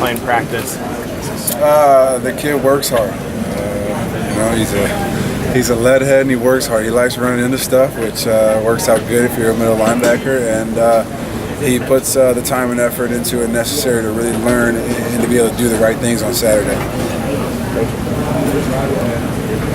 play in practice? The kid works hard. He's a lead head and he works hard. He likes running into stuff, which works out good if you're a middle linebacker. And he puts the time and effort into it necessary to really learn and to be able to do the right things on Saturday.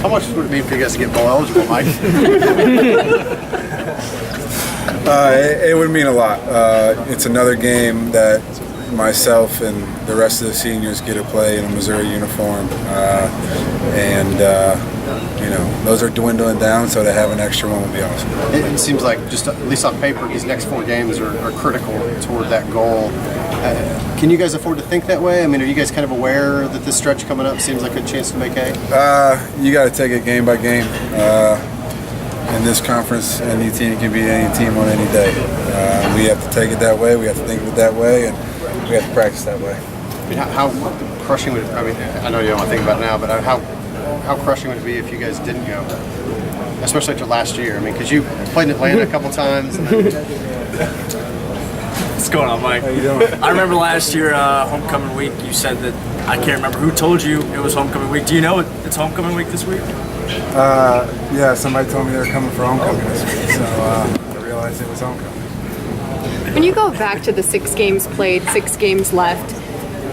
How much would it mean for you guys to get bowl eligible, Mike? It would mean a lot. It's another game that myself and the rest of the seniors get to play in a Missouri uniform, those are dwindling down, so to have an extra one would be awesome. It seems like, just at least on paper, these next 4 games are critical toward that goal. Can you guys afford to think that way? I mean, are you guys kind of aware that this stretch coming up seems like a chance to make hay? You got to take it game by game. In this conference, any team can beat any team on any day. We have to take it that way. We have to think of it that way, and we have to practice that way. I mean, how crushing would it, I mean, I know you don't want to think about it now, but how crushing would it be if you guys didn't go? Especially after last year. I mean, because you played in Atlanta a couple times. What's going on, Mike? How you doing? I remember last year, homecoming week, you said that, I can't remember who told you it was homecoming week. Do you know it's homecoming week this week? Yeah, somebody told me they were coming for homecoming this week, so I realized it was homecoming. When you go back to the 6 games played, 6 games left,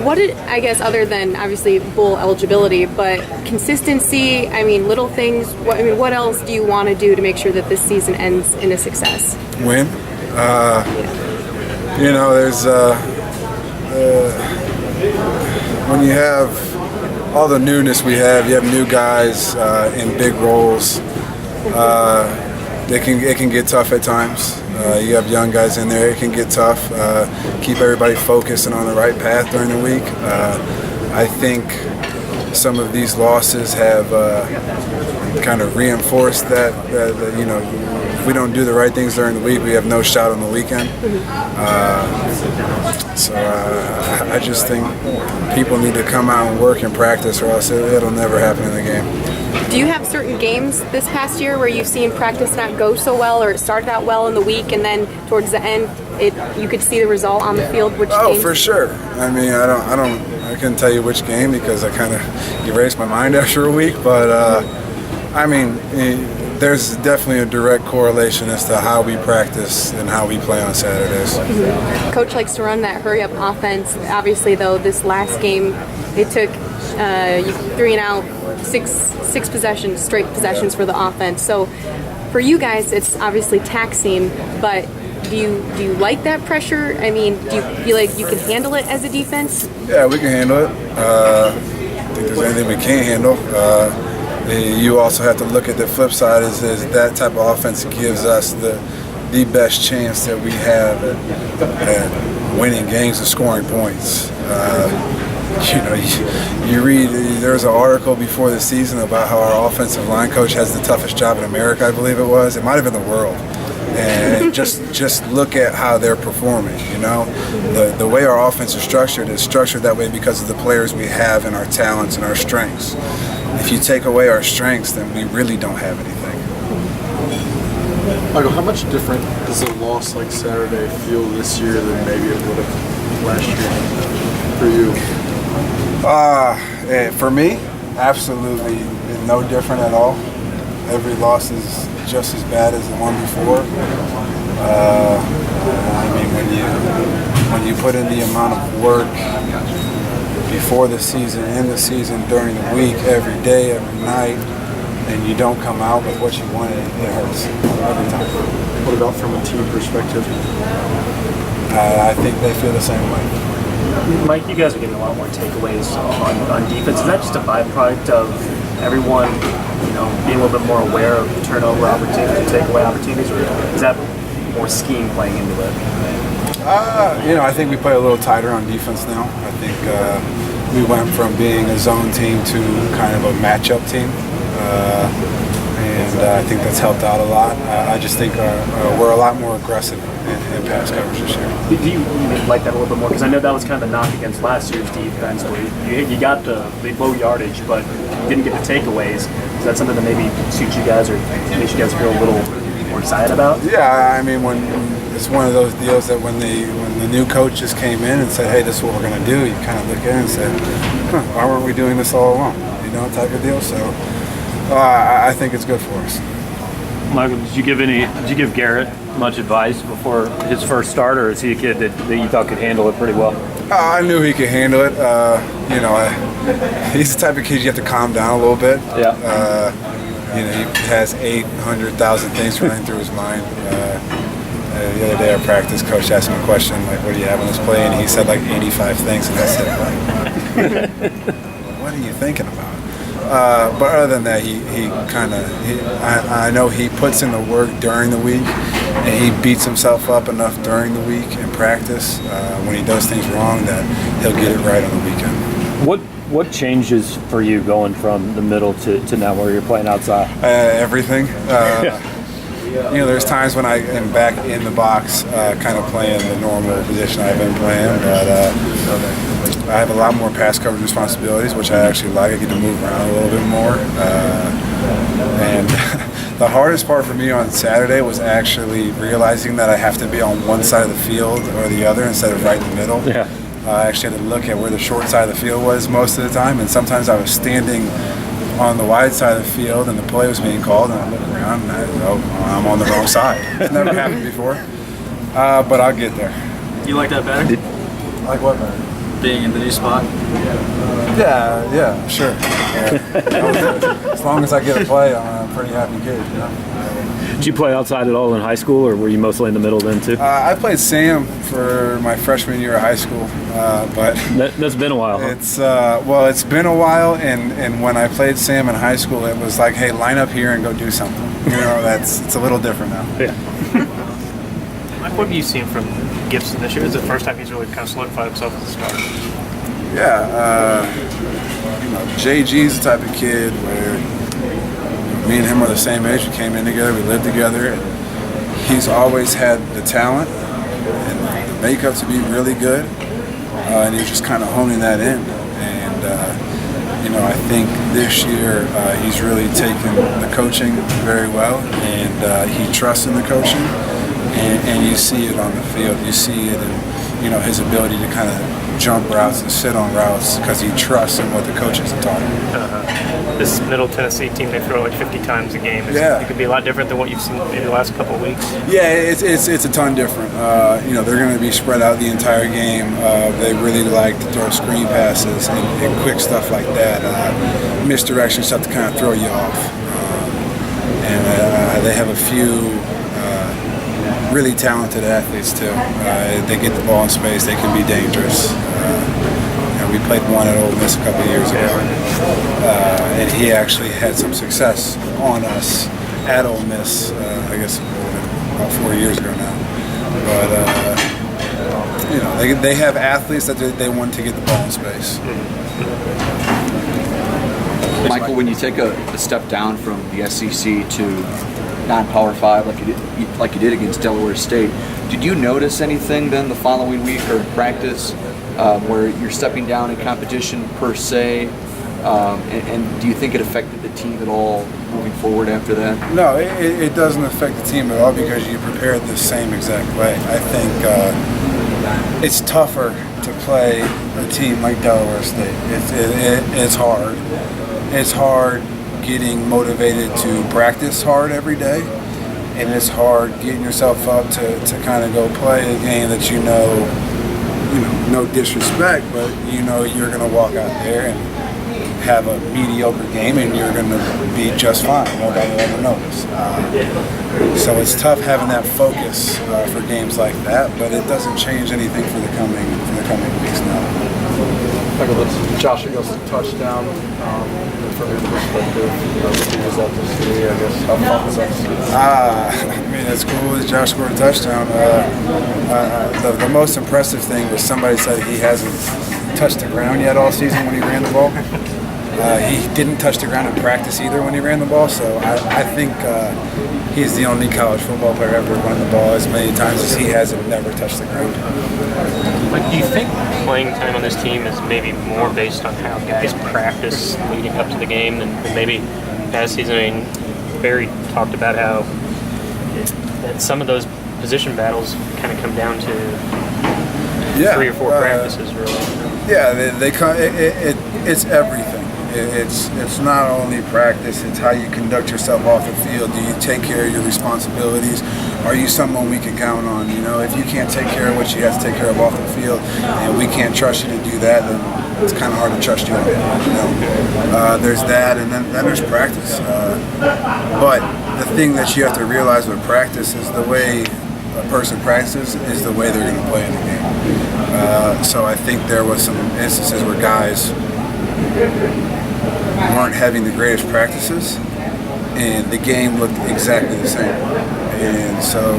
what did, I guess, other than obviously bowl eligibility, but consistency, I mean, little things, what else do you want to do to make sure that this season ends in a success? Win. There's when you have all the newness we have, you have new guys in big roles. It can get tough at times. You have young guys in there. It can get tough. Keep everybody focused and on the right path during the week. I think some of these losses have kind of reinforced that if we don't do the right things during the week, we have no shot on the weekend. I just think people need to come out and work and practice, or else it'll never happen in the game. Do you have certain games this past year where you've seen practice not go so well, or it started out well in the week and then towards the end you could see the result on the field? Which games? For sure. I mean, I couldn't tell you which game because I kind of erased my mind after a week, but there's definitely a direct correlation as to how we practice and how we play on Saturdays. Mm-hmm. Coach likes to run that hurry-up offense. Obviously, though, this last game, they took 3 and out, six possessions, straight possessions for the offense. So for you guys, it's obviously taxing, but do you like that pressure? I mean, do you feel like you can handle it as a defense? Yeah, we can handle it. I think there's anything we can't handle. You also have to look at the flip side is that type of offense gives us the best chance that we have at winning games and scoring points. You read, there was an article before the season about how our offensive line coach has the toughest job in America, I believe it was. It might have been the world. And just look at how they're performing, The way our offense is structured that way because of the players we have and our talents and our strengths. If you take away our strengths, then we really don't have anything. Michael, how much different does a loss like Saturday feel this year than maybe it would have last year for you? For me, absolutely no different at all. Every loss is just as bad as the one before. When you put in the amount of work before the season, in the season, during the week, every day, every night, and you don't come out with what you wanted, it hurts every time. What about from a team perspective? I think they feel the same way. Mike, you guys are getting a lot more takeaways on defense. Is that just a byproduct of everyone, being a little bit more aware of turnover opportunities, takeaway opportunities, or is that more scheme playing into it? I think we play a little tighter on defense now. I think we went from being a zone team to kind of a matchup team, and I think that's helped out a lot. I just think we're a lot more aggressive in pass coverage this year. Do you like that a little bit more? Because I know that was kind of the knock against last year's defense, where you got the low yardage, but you didn't get the takeaways. Is that something that maybe suits you guys or makes you guys feel a little more excited about? Yeah, I mean, when it's one of those deals that when the new coach just came in and said, hey, this is what we're going to do, you kind of look at it and say, why weren't we doing this all along? You know, type of deal. So I think it's good for us. Michael, did you give Garrett much advice before his first start, or is he a kid that you thought could handle it pretty well? I knew he could handle it. You know, he's the type of kid you have to calm down a little bit. Yeah. You know, he has 800,000 things running through his mind. The other day at practice, coach asked him a question, like, what do you have on this play? And he said like 85 things, and I said, like, what are you thinking about? But other than that, I know he puts in the work during the week, and he beats himself up enough during the week in practice when he does things wrong that he'll get it right on the weekend. What changes for you going from the middle to now where you're playing outside? Everything. You know, there's times when I am back in the box, kind of playing the normal position I've been playing, but I have a lot more pass coverage responsibilities, which I actually like. I get to move around a little bit more. And the hardest part for me on Saturday was actually realizing that I have to be on one side of the field or the other instead of right in the middle. Yeah. I actually had to look at where the short side of the field was most of the time, and sometimes I was standing on the wide side of the field and the play was being called, and I look around and I'm on the wrong side. It's never happened before, but I'll get there. You like that better? Like what better? Being in the new spot? Yeah, sure. As long as I get a play, I'm a pretty happy kid, you know? Did you play outside at all in high school, or were you mostly in the middle then too? I played Sam for my freshman year of high school, but That's been a while, huh? it's been a while, and when I played Sam in high school, it was like, hey, line up here and go do something. You know, it's a little different now. Yeah. Mike, what have you seen from Gibson this year? It's the first time he's really kind of solidified himself as a starter. Yeah, you know, JG's the type of kid where me and him are the same age. We came in together, we lived together, and he's always had the talent and the makeup to be really good, and he's just kind of honing that in. And you know, I think this year he's really taken the coaching very well, and he trusts in the coaching, and you see it on the field. You see it in, you know, his ability to kind of jump routes and sit on routes because he trusts in what the coaches are taught him. This Middle Tennessee team, they throw like 50 times a game. Yeah. It could be a lot different than what you've seen maybe the last couple of weeks. Yeah, it's a ton different. You know, they're going to be spread out the entire game. They really like to throw screen passes and quick stuff like that. Misdirection stuff to kind of throw you off. And they have a few really talented athletes too. They get the ball in space. They can be dangerous. You know, we played one at Ole Miss a couple of years ago, and he actually had some success on us at Ole Miss. I guess about 4 years ago now. But you know, they have athletes that they want to get the ball in space. Michael, when you take a step down from the SEC to non-Power 5 like you did against Delaware State, did you notice anything then the following week or practice where you're stepping down in competition per se? And do you think it affected the team at all moving forward after that? No, it doesn't affect the team at all because you prepared the same exact way. I think it's tougher to play a team like Delaware State. It's hard. It's hard getting motivated to practice hard every day, and it's hard getting yourself up to kind of go play a game that you know, no disrespect, but you know you're going to walk out there and have a mediocre game and you're going to be just fine. Nobody will ever notice. So it's tough having that focus for games like that, but it doesn't change anything for the coming weeks now. Josh Eagles' touchdown, from your perspective, looking at that to see, I guess, how fun was that? I mean, it's cool that Josh scored a touchdown. The most impressive thing was somebody said he hasn't touched the ground yet all season when he ran the ball. He didn't touch the ground in practice either when he ran the ball, so I think he's the only college football player ever to run the ball as many times as he has and never touched the ground. Like, do you think playing time on this team is maybe more based on how guys practice leading up to the game than maybe past season? I mean, Barry talked about how that some of those position battles kind of come down to Yeah, 3 or 4 practices, really. Yeah, they come. It's everything. It's not only practice. It's how you conduct yourself off the field. Do you take care of your responsibilities? Are you someone we can count on? You know, if you can't take care of what you have to take care of off the field, and we can't trust you to do that, then it's kind of hard to trust you. There's that, and then there's practice. But the thing that you have to realize with practice is the way a person practices is the way they're going to play in the game. So I think there was some instances where guys weren't having the greatest practices, and the game looked exactly the same. And so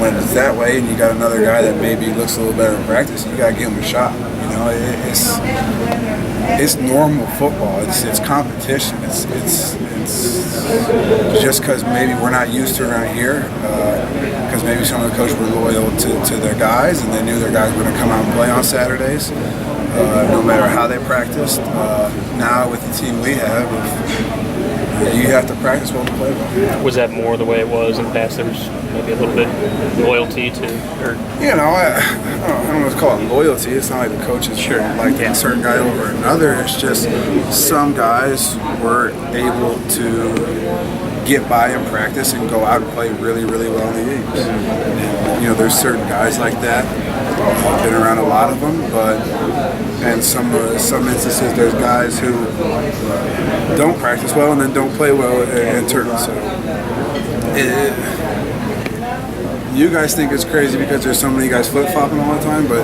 when it's that way, and you got another guy that maybe looks a little better in practice, you got to give him a shot. You know, it's normal football. It's competition. It's just because maybe we're not used to it around here. Because maybe some of the coaches were loyal to their guys, and they knew their guys were going to come out and play on Saturdays, no matter how they practiced. Now with the team we have, you have to practice well to play well. Was that more the way it was in the past? There was maybe a little bit loyalty to, or You know, I don't know what to call it loyalty. It's not like the coaches like a certain guy over another. It's just some guys were able to get by in practice and go out and play really, really well in the games. And, you know, there's certain guys like that. I've been around a lot of them, and some instances there's guys who don't practice well and then don't play well in turn. So you guys think it's crazy because there's so many guys flip-flopping all the time, but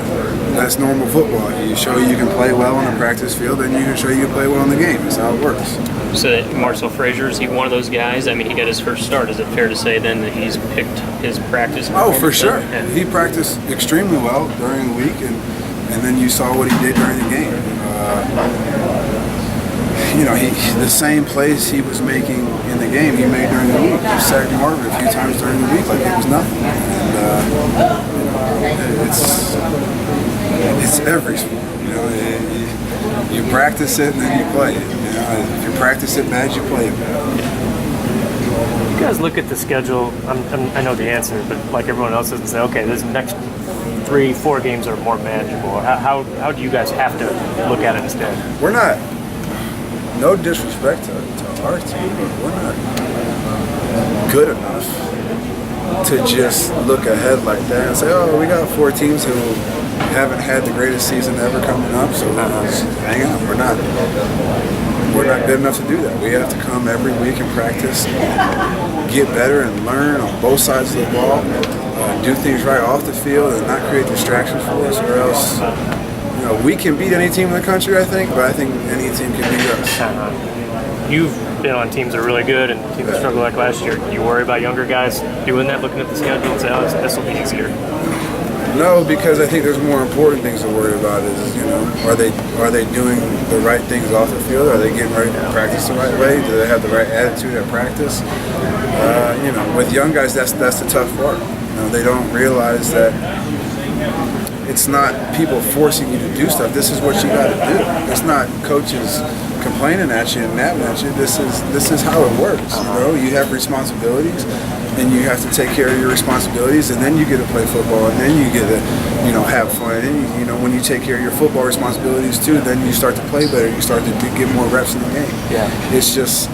that's normal football. You show you can play well on a practice field, then you can show you can play well in the game. That's how it works. So Marcel Frazier, is he one of those guys? I mean, he got his first start. Is it fair to say then that he's picked his practice? Oh, for sure. Yeah. He practiced extremely well during the week, and then you saw what he did during the game. You know, the same plays he was making in the game, he made during the week. He sacked Marvin a few times during the week like it was nothing. And it's every sport. You know, you practice it and then you play it. You know, if you practice it bad, you play it bad. You guys look at the schedule. I know the answer, but like everyone else, and say, okay, this next 3-4 games are more manageable. How do you guys have to look at it instead? We're not. No disrespect to our team, but we're not good enough to just look ahead like that and say, oh, we got 4 teams who haven't had the greatest season ever coming up, so hang on. We're not good enough to do that. We have to come every week and practice, get better and learn on both sides of the ball, do things right off the field and not create distractions for us, or else we can beat any team in the country, I think, but I think any team can beat us. You've been on teams that are really good and teams that struggle like last year. Do you worry about younger guys doing that, looking at the schedule and say, oh, this will be easier? No, because I think there's more important things to worry about. Are they doing the right things off the field? Are they getting ready to practice the right way? Do they have the right attitude at practice? With young guys, that's the tough part. They don't realize that it's not people forcing you to do stuff. This is what you got to do. It's not coaches complaining at you and napping at you. This is how it works. You have responsibilities, and you have to take care of your responsibilities, and then you get to play football, and then you get to have fun. And when you take care of your football responsibilities too, then you start to play better. You start to get more reps in the game. Yeah. It's just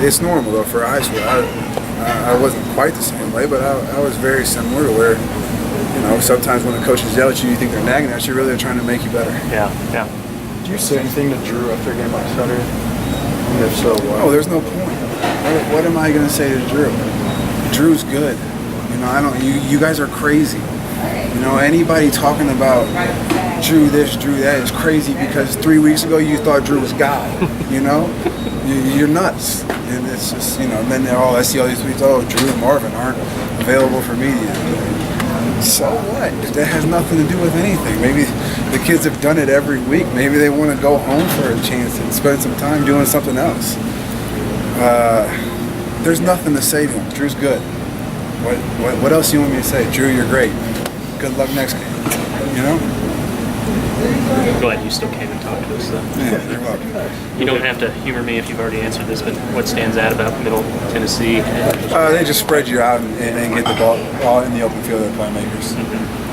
it's normal though for high school. I wasn't quite the same way, but I was very similar to where. Sometimes when the coaches yell at you, you think they're nagging at you. Really, they're trying to make you better. Yeah. Do you say anything to Drew after a game like Saturday? And if so, what? Oh, there's no point. What am I going to say to Drew? Drew's good. I don't. You guys are crazy. Anybody talking about Drew this, Drew that is crazy because 3 weeks ago you thought Drew was God. You're nuts. And it's just and then I see all these tweets. Oh, Drew and Marvin aren't available for media. So what? That has nothing to do with anything. Maybe the kids have done it every week. Maybe they want to go home for a chance and spend some time doing something else. There's nothing to say to him. Drew's good. What else do you want me to say? Drew, you're great. Good luck next game. Glad you still came and talked to us. Yeah, you're welcome. You don't have to humor me if you've already answered this, but what stands out about Middle Tennessee? They just spread you out and get the ball all in the open field of the playmakers. Mm-hmm.